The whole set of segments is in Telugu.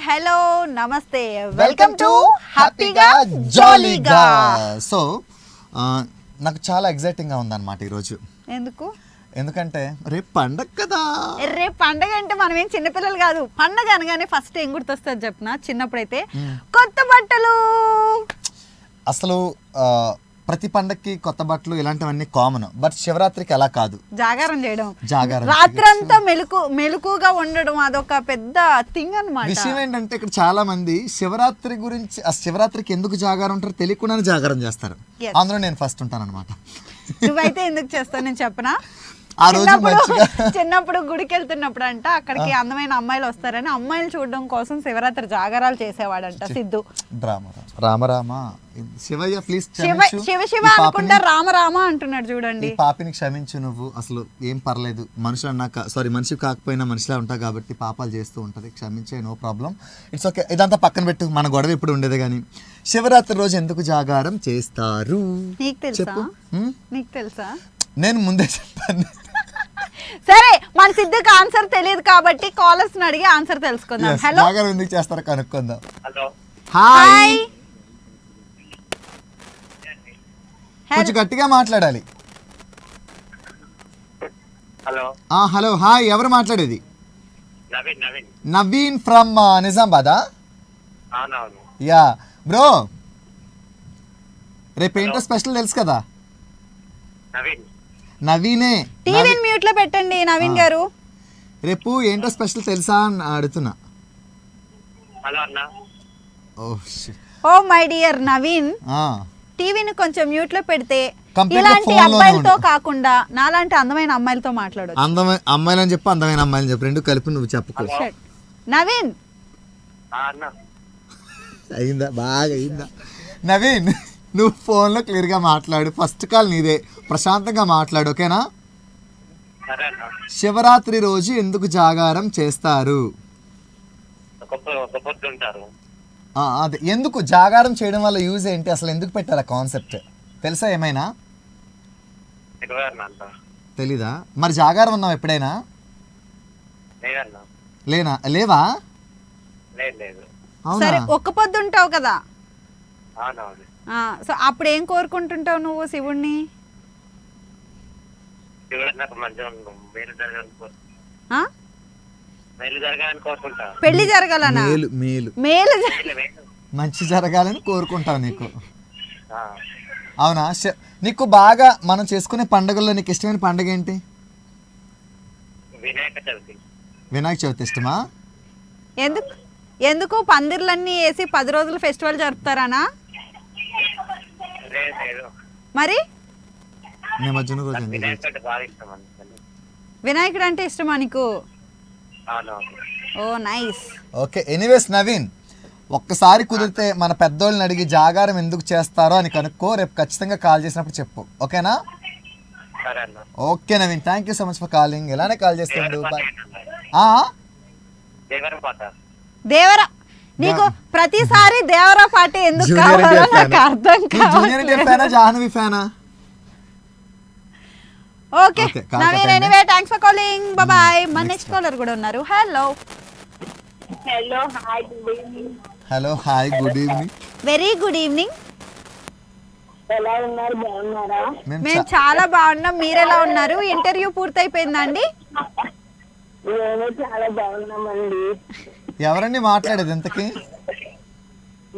హలో నమస్తే వెల్కమ్ టు హ్యాపీగా జాలీగా. సో నాకు చాలా ఎక్సైటింగ్ గా ఉందన్నమాట ఈరోజు. ఎందుకంటే రేపు పండగ కదా. రేపు పండగ అంటే మనం ఏం చిన్నపిల్లలు కాదు. పండగ అనగానే ఫస్ట్ ఏం గుర్తొస్తుంది చెప్పిన, చిన్నప్పుడైతే కొత్త బట్టలు. అసలు ప్రతి పండగకి కొత్త బట్టలు ఇలాంటివన్నీ కామన్. బట్ శివరాత్రికి అలా కాదు, జాగారం చేయడం, జాగారం రాత్రంతా మెలకుగా ఉండడం అదొక పెద్ద థింగ్ అన్నమాట. విషయం ఏంటంటే ఇక్కడ చాలా మంది శివరాత్రి గురించి, ఆ శివరాత్రికి ఎందుకు జాగారం ఉంటారో తెలియకుండానే జాగారం చేస్తారు. అందులో నేను ఫస్ట్ ఉంటాను అనమాట. నువ్వైతే ఎందుకు చేస్తావు నేను చెప్పనా? ఆ రోజు చిన్నప్పుడు గుడికి వెళ్తున్నప్పుడు అంట అక్కడికి అందమైన అమ్మాయిలు వస్తారని అమ్మాయిలు చూడడం కోసం శివరాత్రి జాగారాలు చేసేవాడంట సిద్ధు. రామ శివయ్య ప్లీజ్ శివ అనుకుంటా రామ అంటున్నాడు చూడండి. పాపిని క్షమించు, నువ్వు అసలు ఏం పర్లేదు, మనుషులు అన్నాక సారీ మనిషి కాకపోయినా మనిషిలా ఉంటావు కాబట్టి పాపాలు చేస్తూ ఉంటది, క్షమించే, నో ప్రాబ్లం, ఇట్స్ ఓకే. ఇదంతా పక్కన పెట్టు, మన గొడవ ఇప్పుడు ఉండేది. కానీ శివరాత్రి రోజు ఎందుకు జాగారం చేస్తారు నీకు తెలుసా? నేను ముందే చెప్పాను. సరే, మన సిద్ధుకి ఆన్సర్ తెలియదు కాబట్టి కాలర్స్ అడిగి ఆన్సర్ తెలుసుకుందాం. హలో, జాగారం ఎందుకు చేస్తారో కనుక్కుందాం. హలో, హాయ్, కొంచెం గట్టిగా మాట్లాడాలి. హలో, హలో, హాయ్, ఎవరు మాట్లాడేది? నవీన్ నవీన్ ఫ్రమ్ నిజామాబాదా? అవునవును. యా బ్రో, రేపు ఏంటో స్పెషల్ తెలుసు కదా? నవీనే. టీవీ మ్యూట్ లో పెట్టండి నవీన్ గారు. రేపు ఏంటో స్పెషల్ తెలుసా అని అడుగుతున్నా. హలో అన్న. ఓ మై డియర్ నవీన్, టీవీని కొంచెం మ్యూట్ లో పెడితే Completely ఇలాంటి phone లోనే అబ్బాయిలతో ఉండు. కాకుండా నాలాంటి అందమైన అమ్మాయిలతో మాట్లాడొచ్చు. అందమైన అమ్మాయిలని చెప్పు, అందమైన అమ్మాయిలని చెప్పు, రెండు కలిపి నువ్వు చెప్పుకో. నవీన్ అన్న, అయిందా? బాగా అయిందా? నవీన్, నువ్వు ఫోన్లో క్లియర్గా మాట్లాడు. ఫస్ట్ కాల్ నీదే, ప్రశాంతంగా మాట్లాడు, ఓకేనా? సరే అన్న. శివరాత్రి రోజు ఎందుకు జాగారం చేస్తారు? ఒక పొద్దు ఉంటారు. అదే, ఎందుకు జాగారం చేయడం వల్ల యూజ్ ఏంటి, అసలు ఎందుకు పెట్టారు ఆ కాన్సెప్ట్ తెలుసా ఏమైనా? తెలీదా? మరి జాగారం ఉన్నావు ఎప్పుడైనా? లేవా? సరే, ఒక్క పొద్దు ఉంటావు కదా, అవునవును. సో అప్పుడు ఏం కోరుకుంటుంటావు నువ్వు శివుణ్ణి? పెళ్లి జరగాలనా? మేలు మంచి జరగాలని కోరుకుంటావు నీకు. అవునా? నీకు బాగా మనం చేసుకునే పండుగల్లో నీకు ఇష్టమైన పండుగ ఏంటి? వినాయక చవితి ఇష్టమా? ఎందుకు పందిర్లన్నీ వేసి 10 రోజులు ఫెస్టివల్ జరుపుతారానా? మరి వినాయకుడు అంటే ఇష్టమా నీకు? ఓ నైస్. ఓకే, ఎనీవేస్ నవీన్, ఒక్కసారి కుదిరితే మన పెద్దోళ్ళని అడిగి జాగారం ఎందుకు చేస్తారో అని కనుక్కో. రేపు ఖచ్చితంగా కాల్ చేసినప్పుడు చెప్పు, ఓకేనా? Okay Naveen, thank you so much for calling. ఇలానే కాల్ చేస్తుండు. దేవరా, నీకు ప్రతిసారి దేవరా పార్టీ ఎందుకు కావాలో నాకు అర్థం కాదు. జూనియర్ ఎన్టీఆర్ ఫ్యానా, జాహ్నవి ఫ్యానా? Okay Naveen, anyway thanks for calling, bye bye. మన నెక్స్ట్ కాలర్ కూడా ఉన్నారు. Hello hello, hi, good evening. Very good evening. ఎలా ఉన్నారు? బాగున్నారా? మేము చాలా బాగున్నాం, మీరు ఎలా ఉన్నారు? ఇంటర్వ్యూ పూర్తయిపోయిందండి? మేము చాలా బాగున్నామండి. ఎవరండి మాట్లాడేది ఇంతకీ?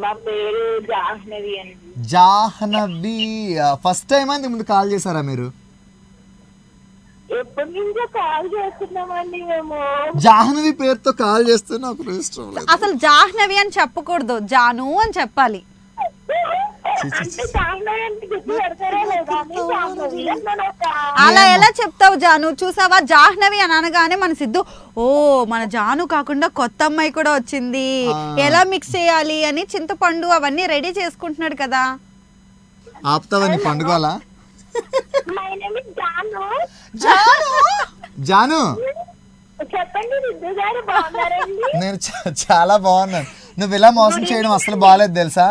మా పేరు జాహ్నవి అండి. జాహ్నవి, ఫస్ట్ టైం అంది ముందు కాల్ చేశారా మీరు? ఎప్పటి నుంచో కాల్ చేస్తున్నామండి మేము. జాహ్నవి పేరుతో కాల్ చేస్తే నాకు ఇష్టం లేదు. అసలు జాహ్నవి అని చెప్పకూడదు, జాను అని చెప్పాలి. అలా ఎలా చెప్తావు జాను? చూసావా, జాహ్నవి అని అనగానే మన సిద్ధు ఓ మన జాను కాకుండా కొత్త అమ్మాయి కూడా వచ్చింది, ఎలా మిక్స్ చేయాలి అని చింతపండు అవన్నీ రెడీ చేసుకుంటున్నాడు కదా. ఆపుతావని పండుగలా? జాను, నేను చాలా బాగున్నాను. నువ్వు ఇలా మోసం చేయడం అసలు బాగాలేదు తెలుసా?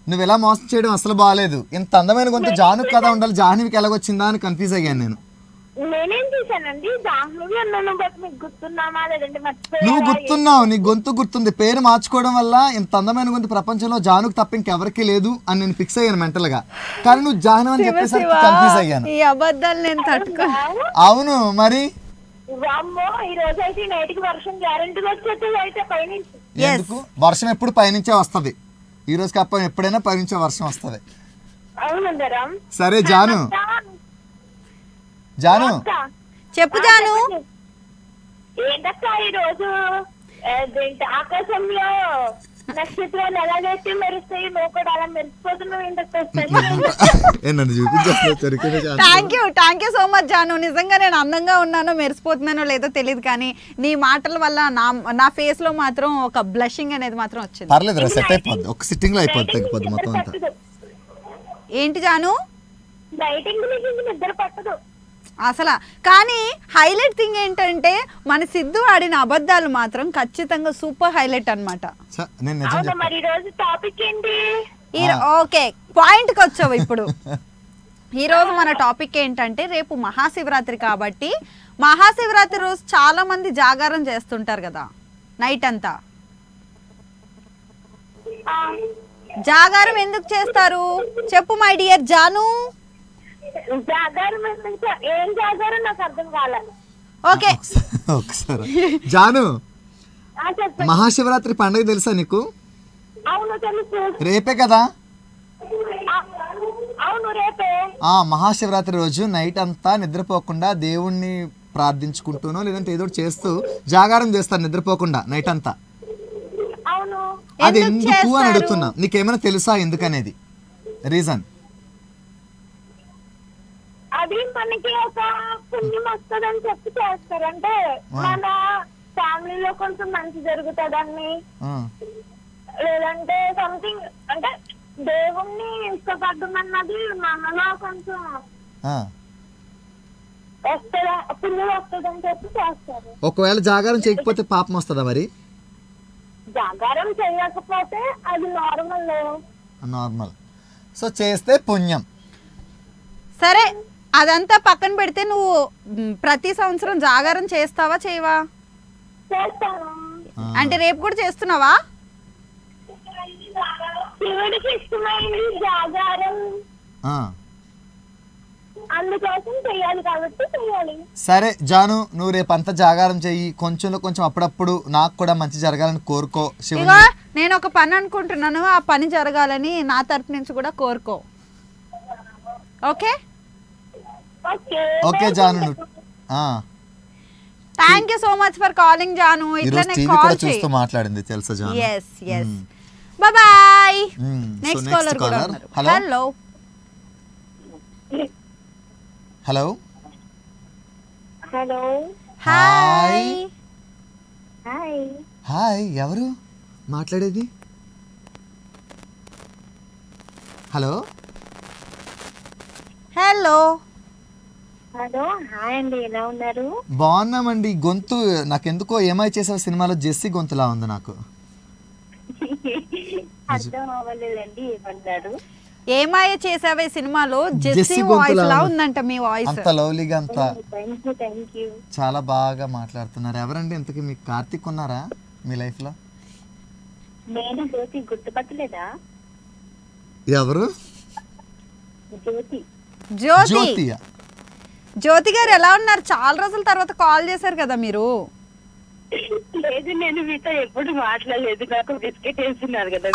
నువ్వు ఇలా మోసం చేయడం అసలు బాగాలేదు. ఇంత అందమైన గొంతు జాను కదా ఉండాలి, జాహ్నవికి ఎలాగొచ్చిందా అని కన్ఫ్యూజ్ అయ్యాను నేను. నేనేం చేశానండి జాహ్నవి అన్నాను, బట్ మీకు గుర్తున్నామా లేదంటే నువ్వు మర్చిపోయారా? గుర్తున్నావు, నీ గొంతు గుర్తుంది. పేరు మార్చుకోవడం వల్ల ఇంత అందమైన గొంతు ప్రపంచంలో జానుకు తప్ప ఇంకెవరికి లేదు అని నేను ఫిక్స్ అయ్యాను మెంటల్ గా. కానీ నువ్వు జాహ్నవి అని చెప్పేసరికి కన్ఫ్యూజ్ అయ్యాను. ఈ అబద్ధాలు నేను తట్టుకో. అవును మరి వామ్మో, ఈ రోజు అయితే నైట్కి వర్షం గ్యారెంటీగా వచ్చేది అయితే పైనుంచి. ఎందుకు? వర్షం ఎప్పుడు పైనుంచే వస్తది. ఈ రోజు కాకపోయినా ఎప్పుడైనా పైనుంచే వర్షం వస్తది. అవునందరా. సరే జాను, జాను చెప్పు జాను. ఏంటక్క ఈ రోజు ఆకాశంలో నక్షత్రాలు ఎలా వేసి మెరుస్తాయి, నువ్వు కూడా అలా మెరిసిపోతున్నావు ఏంటక్క? నన్ను చూపించేస్తా. Thank you so much Janu. నిజంగా నేను అందంగా ఉన్నానో మెరిసిపోతున్నానో లేదో తెలియదు, కానీ నీ మాటల వల్ల నా ఫేస్ లో మాత్రం ఒక బ్లషింగ్ అనేది మాత్రం వచ్చింది. పర్లేదు, సెట్ అయిపోద్ది. ఒక సిట్టింగ్ లో అయిపోద్ది, తగ్గిపోద్ది మొత్తం అంతా. ఏంటి జాను? లైటింగ్ నిద్ర పట్టదు అసలు. కానీ హైలైట్ థింగ్ ఏంటంటే మన సిద్ధు ఆడిన అబద్ధాలు మాత్రం ఖచ్చితంగా సూపర్ హైలైట్ అన్నమాట. మరి ఈ రోజు టాపిక్ ఏంటి? ఓకే, పాయింట్ కి వచ్చావు ఇప్పుడు. ఈ రోజు మన టాపిక్ ఏంటంటే రేపు మహాశివరాత్రి కాబట్టి మహాశివరాత్రి రోజు చాలా మంది జాగారం చేస్తుంటారు కదా నైట్ అంతా. జాగారం ఎందుకు చేస్తారు చెప్పు మై డియర్ జాను. జాగారం ఏం జాగారం నాకు అర్థం కాలేదు. ఓకే ఒకసారి జాను, మహాశివరాత్రి పండుగ తెలుసా నీకు? అవును తెలుసు. రేపే కదా? అవును రేపే. మహాశివరాత్రి రోజు నైట్ అంతా నిద్రపోకుండా దేవుణ్ణి ప్రార్థించుకుంటూనో లేదంటే ఏదో చేస్తూ జాగారం చేస్తారు నిద్రపోకుండా నైట్ అంతా. అవును. అది ఎందుకు అని అడుగుతున్నా, నీకేమైనా తెలుసా ఎందుకనేది రీజన్? అది మనకి ఒక పుణ్యం వస్తుందని చెప్పి చేస్తారు, అంటే మన ఫ్యామిలీలో కొంచెం మంచి జరుగుతుందని, లేదంటే సంథింగ్, అంటే దేవుణ్ణి ఇష్టపడడం అన్నది మనలో కొంచెం వస్తుందా పుణ్యం వస్తుందని చెప్పి చేస్తారు. ఒకవేళ జాగారం చేయకపోతే పాపం వస్తుందా? మరి జాగారం చేయకపోతే అది నార్మల్, సో చేస్తే పుణ్యం. సరే, అదంతా పక్కన పెడితే నువ్వు ప్రతి సంవత్సరం జాగారం చేస్తావా చేయవా? చేస్తాను. అంటే రేపు కూడా చేస్తున్నావా? శివుడికి ఇష్టమైంది జాగారం, అందుకోసం చెయ్యాలి కాబట్టి చెయ్యాలి. సరే జాను, నువ్వు రేపు అంతా జాగారం చెయ్యి, కొంచెంలో కొంచెం అప్పుడప్పుడు నాకు కూడా మంచి జరగాలని కోరుకో. ఇగో నేను ఒక పని అనుకుంటున్నాను, ఆ పని జరగాలని నా తరపు నుంచి కూడా కోరుకో. Okay okay Janu. Thank you so much for calling Janu. ఇట్లనే కాల్ చూస్తూ మాట్లాడింది తెలుసా Janu? yes yes bye bye. Next caller కూడా ఉన్నారు. Hello hello hello hi hi hi, ఎవరు మాట్లాడేది? హలో హలో హలో హాయ్ అండి, ఎలా ఉన్నారు? బాగున్నామండి. గొంతు నాకెందుకో ఏమై చేసావు సినిమాలో జెస్సీ గొంతులా ఉంది నాకు. అర్థం అవ్వలేదండి, ఏమన్నారు? ఏమాయ చేసావే సినిమాలో జెస్సీ వాయిస్ లా ఉందంట మీ వాయిస్. అంత లవ్లీగా, అంత థ్యాంక్ యూ. చాలా బాగా మాట్లాడుతున్నారు. ఎవరండి ఇంతకీ? మీకు కార్తీక్ ఉన్నారా మీ లైఫ్ లో? నేను జ్యోతి, గుర్తుపట్టలేదా? ఎవరు? జ్యోతి. జ్యోతి గారు ఎలా ఉన్నారు? చాలా రోజుల తర్వాత కాల్ చేశారు కదా మీరు. లేదు, నేను మీతో ఎప్పుడు మాట్లాడలేదు, నాకు బిస్కెట్ వేస్తున్నారు కదా.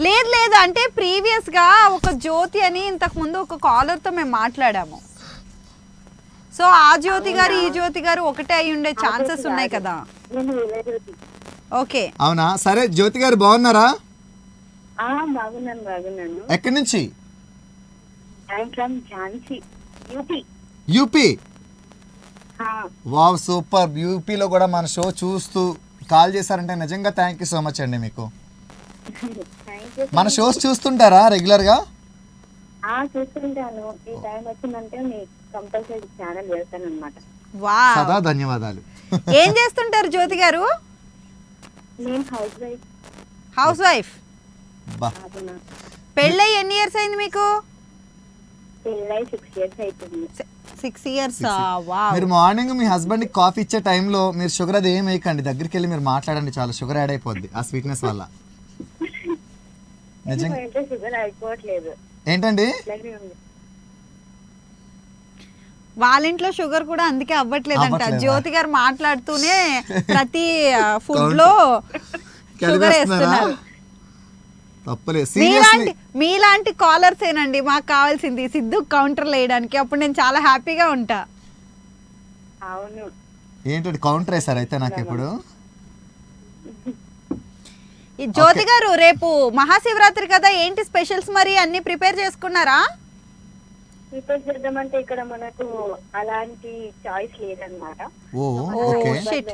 లేదు అంటే ప్రీవియస్ గా ఒక జ్యోతి అని ఇంతకు ముందు ఒక కాలర్ తో మేము మాట్లాడాము. సో ఆ జ్యోతి గారు ఈ జ్యోతి గారు ఒకటే అయి ఉండే ఛాన్సెస్ ఉన్నాయి కదా. ఓకే అవునా? సరే జ్యోతి గారు బాగున్నారా? బాగున్నాను. ఎక్కడి నుంచి? యూపీ. Wow super. యూపీలో కూడా మన షో చూస్తూ కాల్ చేశారంటే నిజంగా థ్యాంక్ యూ సో మచ్ అండి మీకు. మన షోస్ చూస్తుంటారా రెగ్యులర్ గా? చూస్తుంటాను. ఈ టైం వచ్చిందంటే కంపల్సరీ ఛానల్ చేస్తాను అన్నమాట. సదా ధన్యవాదాలు. ఏం చేస్తుంటారు జ్యోతి గారు? నేను హౌస్ వైఫ్. పెళ్ళై ఎన్ని ఇయర్స్ అయింది మీకు? పెళ్ళై 6 years అవుతుంది. 6 years. వావ్. మీరు మార్నింగ్ మీ హస్బెండ్ కి కాఫీ ఇచ్చే టైంలో మీరు షుగర్ అది ఏం వేయకండి, దగ్గరికి వెళ్ళి మీరు మాట్లాడండి, చాలా షుగర్ యాడ్ అయిపోద్ది ఆ స్వీట్నెస్ వల్ల. నిజంగా షుగర్ అయిపోవట్లేదు. ఏంటండి ఇట్లాగే ఉంది. వాళ్ళ ఇంట్లో షుగర్ కూడా అందుకే అవ్వట్లేదంట. అవ్వట్లేదా? జ్యోతి గారు మాట్లాడుతూనే ప్రతి ఫుడ్ లో షుగర్ వేస్తున్నారు. తప్పలేదు సీరియస్లీ. మీలాంటి కాలర్స్ ఏనండి మాకు కావాల్సింది, సిద్ధు కౌంటర్ వేయడానికి. అప్పుడు నేను చాలా హ్యాపీగా ఉంటా. అవును. ఏంటంటే కౌంటర్ వేసారు అయితే నాకు ఇప్పుడు. ఈ జ్యోతి గారు రేపు మహాశివరాత్రి కదా, ఏంటి స్పెషల్స్ మరి అన్ని ప్రిపేర్ చేసుకున్నారా? ప్రిపేర్ చేద్దామంటే ఇక్కడ మనకు అలాంటి చాయిస్ లేదన్నమాట. ఓకే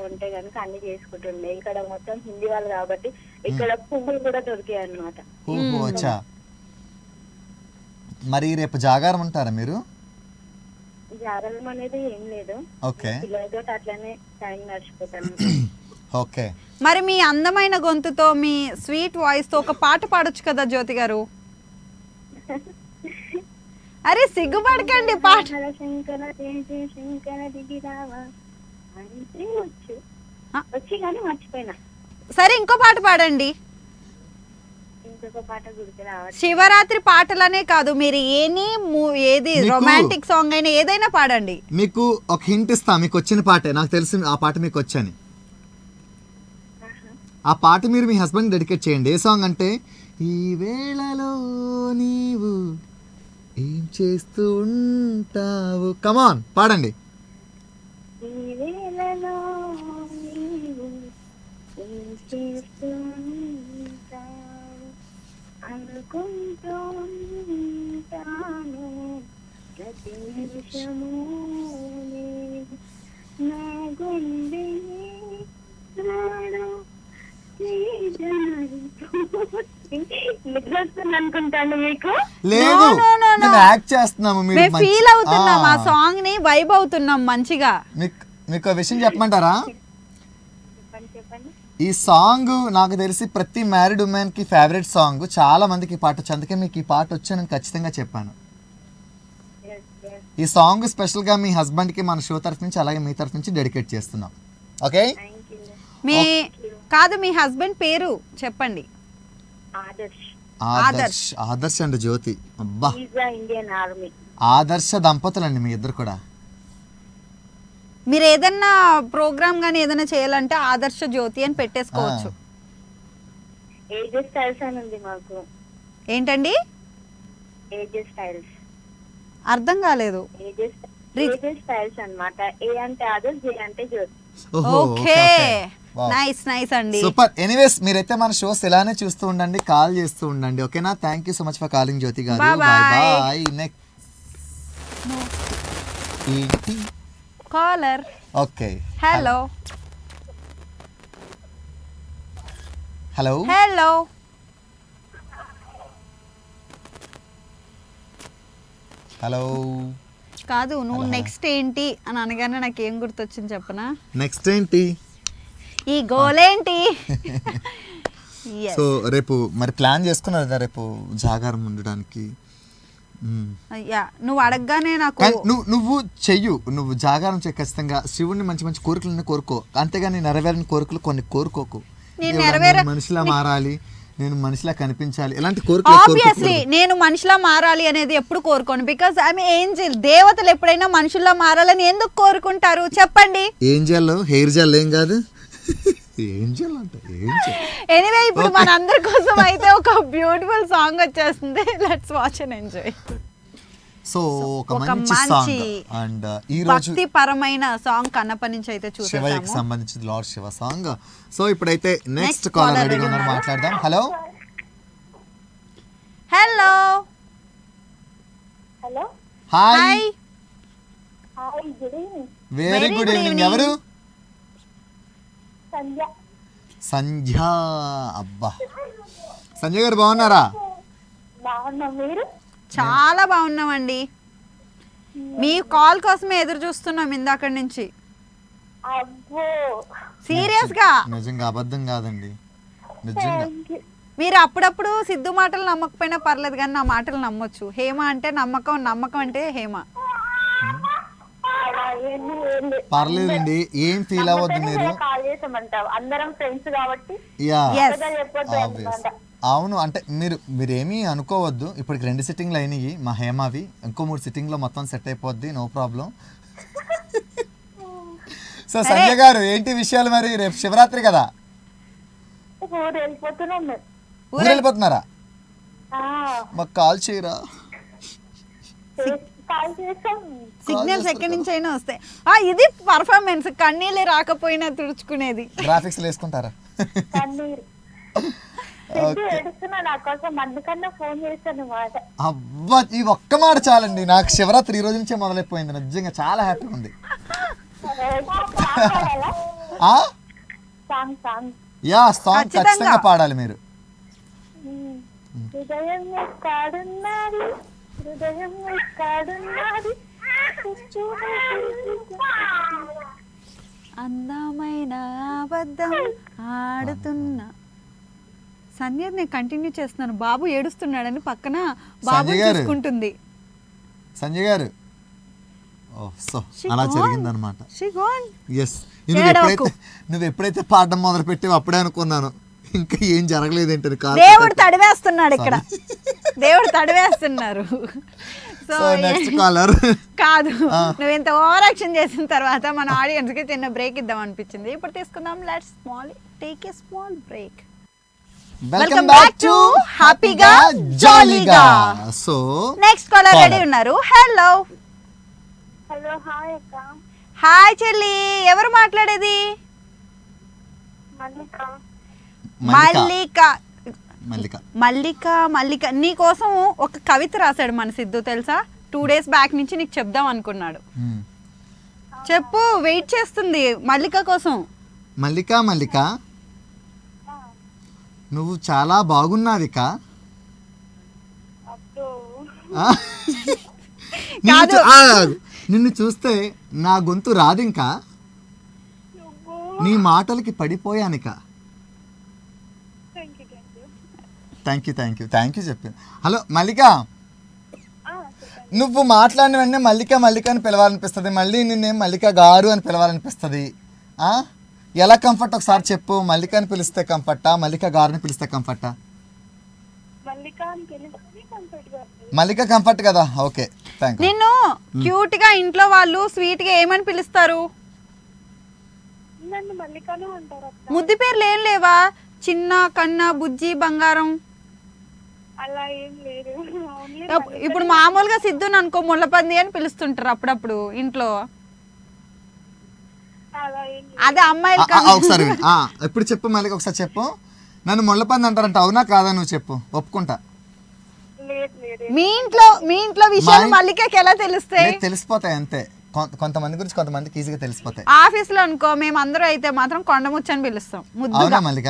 ఉంటే కనుక అన్ని చేసుకుంటుండే. ఇక్కడ మొత్తం హిందీ వాళ్ళు కాబట్టి ఇక్కడ పువ్వులు కూడా దొరికాయి అన్నమాట. ఓహో అచ్చా. మరి రేపు జాగారం ఉంటారా మీరు? జాగరణం అనేది ఏం లేదు, ఓకే పిల్లలతో అట్లనే టైం నడిచిపోతాను. ఓకే. మరి మీ అందమైన గొంతుతో, మీ స్వీట్ వాయిస్ తో ఒక పాట పాడొచ్చు కదా జ్యోతి గారు? అరే సిగ్గుపడకండి, పాట. శంకర శంకర దిగిరావా అంటే వచ్చి కానీ మర్చిపోయినా. సరే ఇంకో పాట పాడండి. ఇంకొక పాట గుర్తు రావట్లేదు. శివరాత్రి పాటలనే కాదు, మీరు ఏది రొమాంటిక్ సాంగ్ అయినా ఏదైనా పాడండి. మీకు ఒక హింట్ ఇస్తా, మీకు వచ్చిన పాటే నాకు తెలిసి ఆ పాట మీకు వచ్చని. ఆ పాట మీరు మీ హస్బెండ్ డెడికేట్ చేయండి. ఏ సాంగ్ అంటే, ఈ వేళలో నీవు ఏం చేస్తూ ఉంటావు, కమాన్ పాడండి. ఈ వేళలో నీవు ఏం చేస్తూ ఉంటావు, అనుకుంటూ ఉంటాను ప్రతి నిమిషము నేను, నా గుండె అనుకుంటాను. మీకు లేదు, మేము యాక్ట్ చేస్తున్నాము, మీరు ఫీల్ అవుతున్నాం, ఆ సాంగ్ ని వైబ్ అవుతున్నాం మంచిగా. మీకు ఒక విషయం చెప్పమంటారా? చెప్పండి. ఈ సాంగ్ నాకు తెలిసి ప్రతి మ్యారీడ్ ఉమెన్ కి ఫేవరెట్ సాంగ్. చాలా మందికి ఈ పాట వచ్చు, అందుకే మీకు ఈ పాట వచ్చి నేను ఖచ్చితంగా చెప్పాను. ఈ సాంగ్ స్పెషల్ గా మీ హస్బెండ్ కి మన షో తరఫు నుంచి అలాగే మీ తరఫు నుంచి డెడికేట్ చేస్తున్నాం. ఓకే. కాదు, మీ హస్బెండ్ పేరు చెప్పండి. ఆదర్శ్. ఆదర్శ్ అండి జ్యోతి. అబ్బా, ఇండియన్ ఆర్మీ. ఆదర్శ దంపతులండి మీ ఇద్దరు కూడా. మీరు ఏదన్నా ప్రోగ్రామ్ గానీ ఏదైనా చేయాలంటే ఆదర్శ జ్యోతి అని పెట్టేసుకోవచ్చు. ఏజెస్ స్టైల్స్ అని ఉంది మాకు. ఏంటండి? Ages styles. అర్థం కాలేదు. ఏజెస్ స్టైల్స్ అన్నమాట. ఏ అంటే ఆదర్శ్, జే అంటే జ్యోతి. ఓకే, నైస్ నైస్ అండి. సూపర్. ఎనీవేస్ మీరైతే మన షోస్ ఇలానే చూస్తూ ఉండండి, కాల్ చేస్తూ ఉండండి. ఓకేనా? Thank you so much for calling Jyothi గారు. Bye bye. Next caller. Okay. Hello hello hello. Hello. కాదు, నువ్వు నెక్స్ట్ ఏంటి అని అనగానే నాకేం గుర్తొచ్చింది చెప్పనా? నెక్స్ట్ ఏంటి? ఈ గోలేంటి? సో రేపు మరి ప్లాన్ చేసుకున్నారు కదా రేపు జాగారం ఉండడానికి? నువ్వు అడగగానే నాకు నువ్వు చెయ్యు, నువ్వు జాగారం చేయ ఖచ్చితంగా. శివుడిని మంచి మంచి కోరికలన్నీ కోరుకో, అంతేగాని నెరవేరని కోరికలు కొన్ని కోరుకోకు. మనిషిలా మారాలి, నేను మనిషిలా కనిపించాలి, ఇలాంటి కోరికలు. ఆబ్వియస్లీ నేను మనిషిలా మారాలి అనేది ఎప్పుడు కోరుకోను, బికాజ్ ఐఎమ్ ఏంజెల్. దేవతలు ఎప్పుడైనా మనుషుల్లా మారాలని ఎందుకు కోరుకుంటారు చెప్పండి? ఏంజెల్ హెయిర్ జెల్ ఏం కాదు. ఏంజెల్ అంటే ఏంజెల్. ఎనీవే, ఇప్పుడు మనందరి కోసం అయితే ఒక బ్యూటిఫుల్ సాంగ్ వచ్చేస్తుంది. Let's watch and enjoy. So ఒక మంచి సాంగ్ అండ్ ఈ రోజు భక్తి పరమైన సాంగ్ కన్నప్ప నుంచి అయితే చూసాము, శివయ్యకి సంబంధించిన లార్డ్ శివ సాంగ్. సో ఇప్పుడైతే నెక్స్ట్ కాలర్ రెడీగా ఉన్నారు, మాట్లాడదాం. Hello hello hello. Hi. Hi, good evening. Very good evening. ఎవరు? సంధ్య. సంధ్య. అబ్బా, సంజయ్ గారు బాగున్నారా? బాగున్నా, మీరు? చాలా బాగున్నామండి. మీ కాల్ కోసమే ఎదురు చూస్తున్నాం ఇందాక నుంచి. అబ్బో, సీరియస్ గా, నిజంగా అబద్ధం కాదండి, నిజంగా. మీరు అప్పుడప్పుడు సిద్ధు మాటలు నమ్మకపోయినా పర్లేదు కానీ నా మాటలు నమ్మొచ్చు. హేమ అంటే నమ్మకం, నమ్మకం అంటే హేమ. పర్లేదండి, ఏం ఫీల్ అవ్వద్దు మీరు. కాల్ చేసామంటావు, అందరం ఫ్రెండ్స్ కాబట్టి యా Yes. చెప్పొద్దు ఆబ్వియస్. అవును, అంటే మీరేమీ అనుకోవద్దు. ఇప్పటికి 2 సిట్టింగ్లు అయినాయి మా హేమావి, ఇంకో 3 సిట్టింగ్లో మొత్తం సెట్ అయిపోద్ది, నో ప్రాబ్లం. సో సంజయ్ గారు ఏంటి విషయాలు మరి? రేపు శివరాత్రి కదా, ఊరు వెళ్ళిపోతున్నాం మేము. ఊరు వెళ్ళిపోతున్నారా? మాకు కాల్ చేయరా? కాల్ చేస్తాం. సిగ్నల్స్ ఎక్కడి నుంచి అయినా వస్తాయి. ఇది పర్ఫార్మెన్స్, కన్నీళ్ళే రాకపోయినా తుడుచుకునేది. గ్రాఫిక్స్ వేసుకుంటారా? కన్నీరు ఏడుస్తున్నా నా కోసం, అందుకన్నా ఫోన్ చేశాను మాట. అబ్బా, ఈ ఒక్క మాట చాలండి. నాకు శివరాత్రి ఈ రోజు నుంచే మొదలైపోయింది, నిజంగా చాలా హ్యాపీగా ఉంది. సాంగ్ సాంగ్ యా, సాంగ్ ఖచ్చితంగా పాడాలి మీరు. హృదయం ఎక్కడున్నది, హృదయం ఎక్కడున్నది, అందమైన అబద్ధం ఆడుతున్నా. సంధ్య నేను కంటిన్యూ చేస్తున్నాను, బాబు ఏడుస్తున్నాడని పక్కన బాబు సంజయ్ గారు. చూసుకుంటుంది. సంజయ్ గారు, సో అలా జరిగిందనమాట. She gone. ఎస్, నువ్వు ఎప్పుడైతే పాడడం మొదలు పెట్టావు అప్పుడే అనుకున్నాను ఇంకా ఏం జరగలేదు ఏంటని. దేవుడు తడివేస్తున్నాడు ఇక్కడ, దేవుడు తడివేస్తున్నారు. సో నెక్స్ట్ కాలర్ కాదు, నువ్వు ఇంత ఓవర్ యాక్షన్ చేసిన తర్వాత మన ఆడియన్స్ కి చిన్న బ్రేక్ ఇద్దాం అనిపించింది. ఇప్పుడు తీసుకుందాం, let's take a small break. Welcome back to హ్యాపీగా జాలీగా. సో నెక్స్ట్ కాలర్ రెడీ ఉన్నారు. హలో హలో, హాయ్ అక్క. హాయ్ చెల్లి, ఎవరు మాట్లాడేది? మల్లిక. మల్లిక. మల్లిక మల్లిక మల్లిక నీ కోసం ఒక కవిత రాశాడు మన సిద్ధు, తెలుసా? 2 days బ్యాక్ నుంచి నీకు చెప్దాం అనుకున్నాడు. చెప్పు, వెయిట్ చేస్తుంది మల్లిక కోసం. మల్లిక, మల్లిక నువ్వు చాలా బాగున్నావిక. నిన్ను చూస్తే నా గొంతు రాదింకా, నీ మాటలకి పడిపోయానిక. థ్యాంక్ యూ చెప్పాను. హలో మల్లిక, నువ్వు మాట్లాడిన వెంటనే మల్లిక మల్లిక అని పిలవాలనిపిస్తుంది, మళ్ళీ నిన్నేం మల్లిక గారు అని పిలవాలనిపిస్తుంది. ఎలా కంఫర్ట్ ఒకసారి చెప్పు. మల్లిక అని పిలిస్తే కంఫర్టా, మల్లిక గారిని పిలిస్తే కంఫర్టా? మల్లిక కంఫర్ట్ కదా, ఓకే థ్యాంక్ యూ. నిన్ను క్యూట్ గా ఇంట్లో వాళ్ళు స్వీట్ గా ఏమని పిలుస్తారు? ముద్దు పేర్లు ఏం లేవా? చిన్న, కన్నా, బుజ్జి, బంగారం. అలా ఏం లేదు. ఇప్పుడు మామూలుగా సిద్ధుని అనుకో ముళ్ళపంది అని పిలుస్తుంటారు అప్పుడప్పుడు ఇంట్లో. అదే అమ్మాయిలు. ఒకసారి ఇప్పుడు చెప్పు మల్లిక, ఒకసారి చెప్పు. నన్ను ముళ్ళపంది అంటారంట, అవునా కాదా? నువ్వు చెప్పు, ఒప్పుకుంటా. మీ ఇంట్లో విషయాలు మల్లికకి ఎలా తెలుస్తాయి? తెలిసిపోతాయి అంతే, కొంతమంది గురించి కొంతమందికి ఈజీగా తెలిసిపోతాయి. ఆఫీస్ లో అనుకో మేము అందరూ అయితే మాత్రం కొండముచ్చ అని పిలుస్తాం ముద్దుగా. అవునా మల్లిక?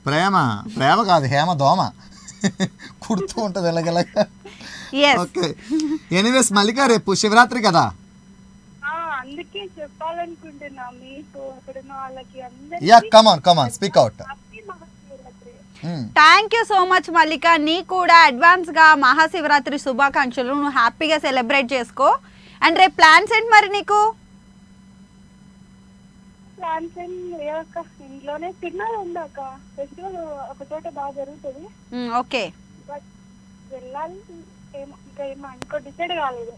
ప్రేమ కాదు, హేమ దోమ కుడుతూ ఉంటది ఎలాగెలాగా. ఓకే, ఎనీవేస్ మల్లిక రేపు శివరాత్రి కదా, అందుకే చెప్పాలనుకుంటున్నా మీకు, అక్కడ వాళ్ళకి అందరికీ. Yeah come on speak out. Thank you so much Mallika, నీ కూడా అడ్వాన్స్ గా మహాశివరాత్రి శుభాకాంక్షలు. నువ్వు హ్యాపీగా సెలబ్రేట్ చేసుకో. అండ్ రేపు ప్లాన్స్ ఏంటి మరి నీకు? ప్లాన్స్ ఏం లేవక్క, ఇంట్లోనే సిగ్నల్ ఉందాక. ఫెస్టివల్ ఒక చోట బాగా జరుగుతుంది. ఓకే, బట్ వెళ్ళాలి, ఇంకా ఏమో ఇంకో డిసైడ్ కాలేదు.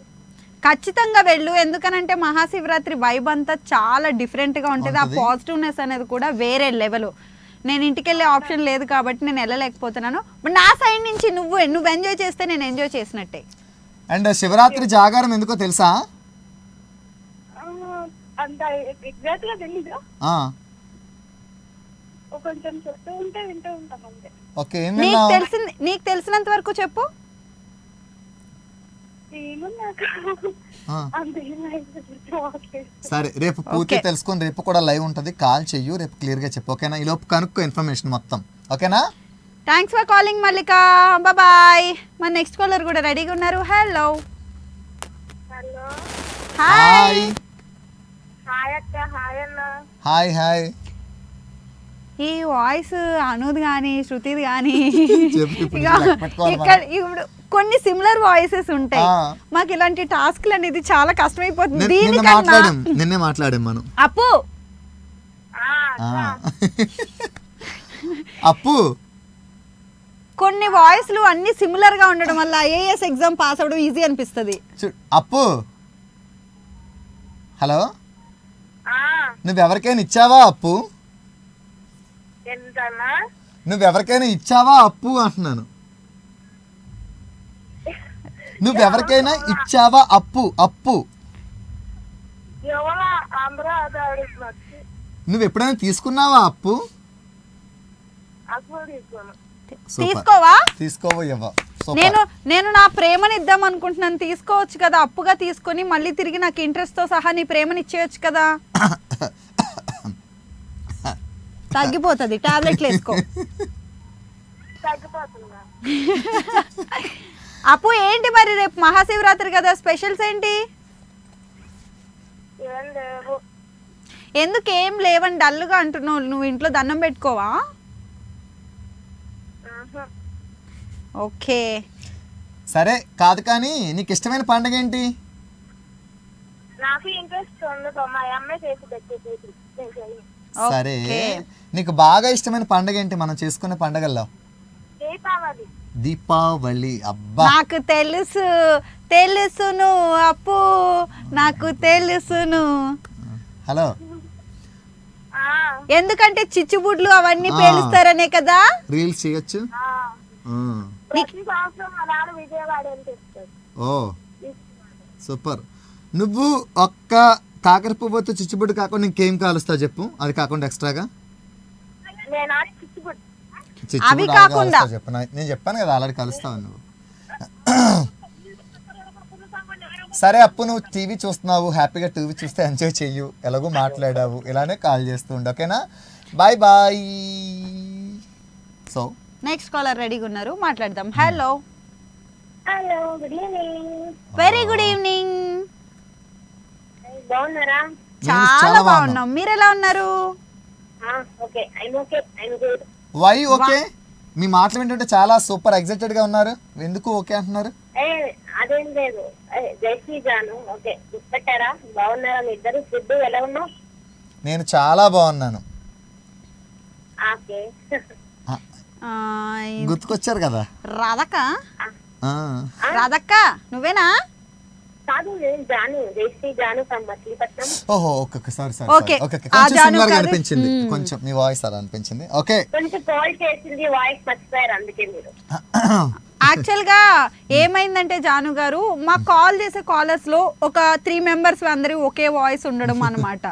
ఖచ్చితంగా వెళ్ళు, ఎందుకనంటే మహాశివరాత్రి వైబ్ అంతా చాలా డిఫరెంట్ గా ఉంటుంది. ఆ పాజిటివ్నెస్ అనేది కూడా వేరే లెవెల్. నేను ఇంటికి వెళ్ళే ఆప్షన్ లేదు కాబట్టి నేను వెళ్ళలేకపోతున్నాను. బట్ నా సైడ్ నుంచి నువ్వు ఎంజాయ్ చేస్తే నేను ఎంజాయ్ చేసినట్టే. అండ్ శివరాత్రి జాగారం ఎందుకో తెలుసా? అంత ఎగ్జాక్ట్ గా తెలీదు, కొంచెం చెప్తూ ఉంటే వింటూ ఉంటాం అంతే. ఓకే, నీకు తెలిసినంత వరకు చెప్పు. సరే, రేపు పూర్తి తెలుసుకొని రేపు కూడా లైవ్ ఉంటుంది, కాల్ చెయ్యు, రేపు క్లియర్ గా చెప్పు. ఓకేనా? ఈ లోపు కనుక్కో ఇన్ఫర్మేషన్ మొత్తం. ఓకేనా? Thanks for calling Mallika, bye. మన నెక్స్ట్ కాలర్ కూడా రెడీగా ఉన్నారు. Hello hi. హాయ్ అక్క. హాయ్ అన్న. హాయ్. ఈ వాయిస్ అనుది కానీ శృతిది కానీ ఇక్కడ ఇప్పుడు కొన్ని సిమిలర్ వాయిసెస్ ఉంటాయి. ఆ. మాకు ఇలాంటి టాస్క్లు అనేది చాలా కష్టమైపోతుంది. నిన్న దీనికన్నా మాట్లాడాం మనం. అప్పు అప్పు కొన్ని వాయిస్లు అన్ని సిమిలర్ గా ఉండడం వల్ల ఐఏఎస్ ఎగ్జామ్ పాస్ అవ్వడం ఈజీ అనిపిస్తుంది. అప్పు హలో, నువ్వెవరికైనా ఇచ్చావా అప్పు? నువ్వెవరికైనా ఇచ్చావా అప్పు అంటున్నాను. నువ్వెవరికైనా ఇచ్చావా అప్పు? అప్పు నువ్వు ఎప్పుడైనా తీసుకున్నావా అప్పు? తీసుకోవా? తీసుకోవా ఇవ్వ. నేను నా ప్రేమని ఇద్దాం అనుకుంటున్నాను, తీసుకోవచ్చు కదా, అప్పుగా తీసుకొని మళ్ళీ తిరిగి నాకు ఇంట్రెస్ట్ తో సహా నీ ప్రేమని ఇచ్చేయచ్చు కదా. తగ్గిపోతుంది, టాబ్లెట్లు వేసుకో. అప్పు ఏంటి మరి రేపు మహాశివరాత్రి కదా, స్పెషల్స్ ఏంటి? ఎందుకు ఏం లేవని డల్గా అంటున్నావు? నువ్వు ఇంట్లో దండం పెట్టుకోవా? ఓకే సరే కాదు, కానీ నీకు ఇష్టమైన పండుగ ఏంటి? నాకు ఇంట్రెస్ట్ ఉండదు, మా అమ్మ చేసి పెట్టేది. సరే నీకు బాగా ఇష్టమైన పండుగ ఏంటి మనం చేసుకునే పండుగల్లో? దీపావళి. దీపావళి. అబ్బా నాకు తెలుసును అప్పు, నాకు తెలుసును. హలో, ఎందుకంటే చిచ్చుబుడ్లు అవన్నీ పేలుస్తారనే కదా. రీల్స్ చేయొచ్చు. ప్రతి సంవత్సరం మా నాన్న విజయవాడ చెప్తాడు. ఓ సూపర్. నువ్వు ఒక్క కాకర పువ్వుతో చిచ్చుబుడ్డు కాకుండా ఇంకేం కాలుస్తావు చెప్పు, అది కాకుండా ఎక్స్ట్రాగా. అవి కాకుండా చెప్పు, నేను చెప్పాను కదా ఆల్రెడీ కలుస్తావు నువ్వు. సరే అప్పు, నువ్వు టీవీ చూస్తున్నావు, హ్యాపీగా టీవీ చూస్తే ఎంజాయ్ చెయ్యు, ఎలాగో మాట్లాడావు, ఇలానే కాల్ చేస్తూ ఉండు, ఓకేనా? Bye bye. So next caller రెడీగా ఉన్నారు, మాట్లాడదాం. Hello. Hello, good evening. Very good evening. బాగున్నారా? చాలా బాగున్నాం, మీరు ఎలా ఉన్నారు? Okay, I'm okay, I'm good. Why okay? మీ మాటలు వింటుంటే చాలా సూపర్ ఎక్సైటెడ్ గా ఉన్నారు, ఎందుకు ఓకే అంటున్నారు? అదేం లేదు, జైశ్రీ జాను. ఓకే, గుర్తుపెట్టారా? బాగున్నారా మీ ఇద్దరు? ఫుడ్ ఎలా ఉన్నావు? నేను చాలా బాగున్నాను. ఓకే, గుర్తుకొచ్చారు కదా. రాధక్క, ఆ. రాధక్క నువ్వేనా? కాదు, నేను జాను, జైశ్రీ జాను ఫ్రమ్ మచిలీపట్నం. ఓహో okay, sorry sorry. Okay, okay, కొంచెం సిమిలర్ గా అనిపించింది, కొంచెం మీ వాయిస్ అలా అనిపించింది. ఓకే, కొంచెం కాల్ చేసింది, వాయిస్ మర్చిపోయారు, అందుకే మీరు. యాక్చువల్ గా ఏమైందంటే జాను గారు, మా కాల్ చేసే కాలర్స్ లో ఒక 3 మెంబర్స్ అందరూ ఒకే వాయిస్ ఉండడం అన్నమాట.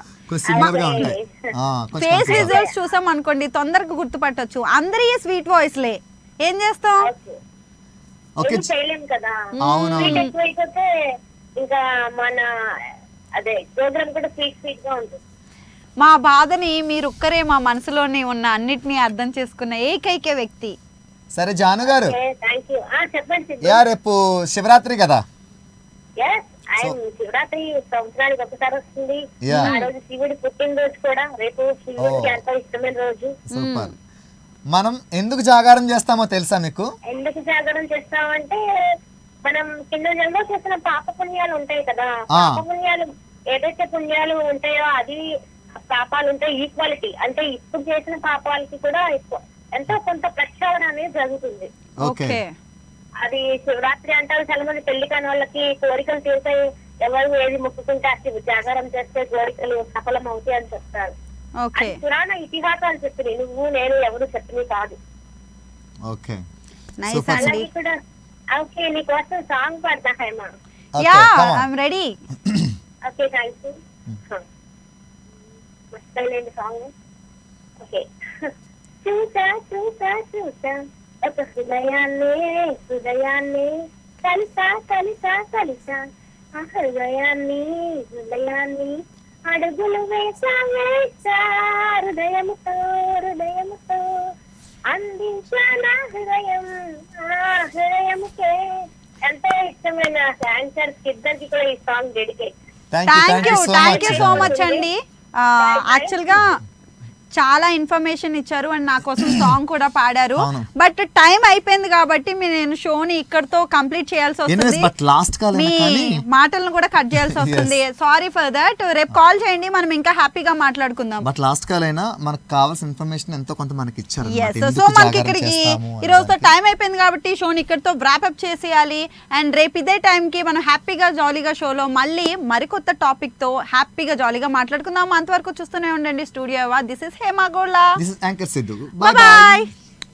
ఫేస్ రిజల్ట్స్ చూసాం అనుకోండి, తొందరగా గుర్తుపట్టొచ్చు. అందరి స్వీట్ వాయిస్ లే, ఏం చేస్తాం? చేయలేం కదా, ఎక్కువైపోతే ఇంకా మన అదే ప్రోగ్రామ్ కూడా స్వీట్ గా ఉంటుంది. మా బాధని మీరొక్కరే మా మనసులోనే ఉన్న అన్నిటినీ అర్థం చేసుకున్న ఏకైక వ్యక్తి. సరే జాను గారు, చెప్పండి. రేపు శివరాత్రి కదా. శివరాత్రి సంవత్సరానికి ఒకసారి వస్తుంది. ఆ రోజు శివుడి పుట్టినరోజు కూడా, రేపు శివుడికి ఎంతో ఇష్టమైన రోజు. సూపర్. మనం ఎందుకు జాగారం చేస్తామో తెలుసా మీకు? ఎందుకు జాగారం చేస్తామంటే, మనం కింద జన్మలో చేసిన పాప పుణ్యాలు ఉంటాయి కదా, పాప పుణ్యాలు ఏదైతే పుణ్యాలు ఉంటాయో అది పాపాలు ఉంటాయి ఈక్వాలిటీ, అంటే ఇప్పుడు చేసిన పాపాలకి కూడా ఎంతో కొంత ప్రక్షాళన అనేది జరుగుతుంది. అది శివరాత్రి అంటారు. చాలా మంది పెళ్లి కాని వాళ్ళకి కోరికలు తీరుతాయి, ఎవరు ఏది మొక్కుకుంటే అది జాగారం చేస్తే కోరికలు సఫలం అవుతాయి అని చెప్తారు. పురాణ ఇతిహాసాలు చెప్పింది, నువ్వు నేను ఎవరు చెప్పింది కాదు. అలాగే కూడా ఓకే, నీకోసం సాంగ్ పాడతా Hema. Ready. Okay, thank you. మస్తైలేండి సాంగ్. ఓకే. చూసా చూసా చూసా ఒక హృదయాన్ని కలిసా కలిసా కలిసా, ఆ హృదయాన్ని అడుగులు వేసా వేసా, హృదయముతో అందించా నా హృదయం ఆ హృదయముకే. ఎంతో ఇష్టమైన డాన్సర్స్ ఇద్దరికి కూడా ఈ song dedicate. Thank you so much అండి. యాక్చువల్ గా చాలా ఇన్ఫర్మేషన్ ఇచ్చారు అండ్ నా కోసం సాంగ్ కూడా పాడారు. బట్ టైం అయిపోయింది కాబట్టి నేను షోని ఇక్కడతో కంప్లీట్ చేయాల్సి వస్తుంది, మీ మాటలను కూడా కట్ చేయాల్సి వస్తుంది. Sorry for that. రేపు కాల్ చేయండి, మనం ఇంకా హ్యాపీగా మాట్లాడుకుందాం. బట్ లాస్ట్ కాల్ అయినా మనకు కావాల్సిన ఇన్ఫర్మేషన్ ఎంతో కొంత మనకి ఇచ్చారు. సో మనకి ఇక్కడికి ఈ రోజుతో టైం అయిపోయింది కాబట్టి షోని ఇక్కడతో వ్రాప్ అప్ చేసేయాలి. అండ్ రేపు ఇదే టైంకి మనం హ్యాపీగా జాలీగా షోలో మళ్ళీ మరికొత్త టాపిక్ తో హ్యాపీగా జాలీగా మాట్లాడుకుందాం. అంతవరకు చూస్తూనే ఉండండి studio. This is Hema Golla. This is Anchor Sidhu. Bye bye.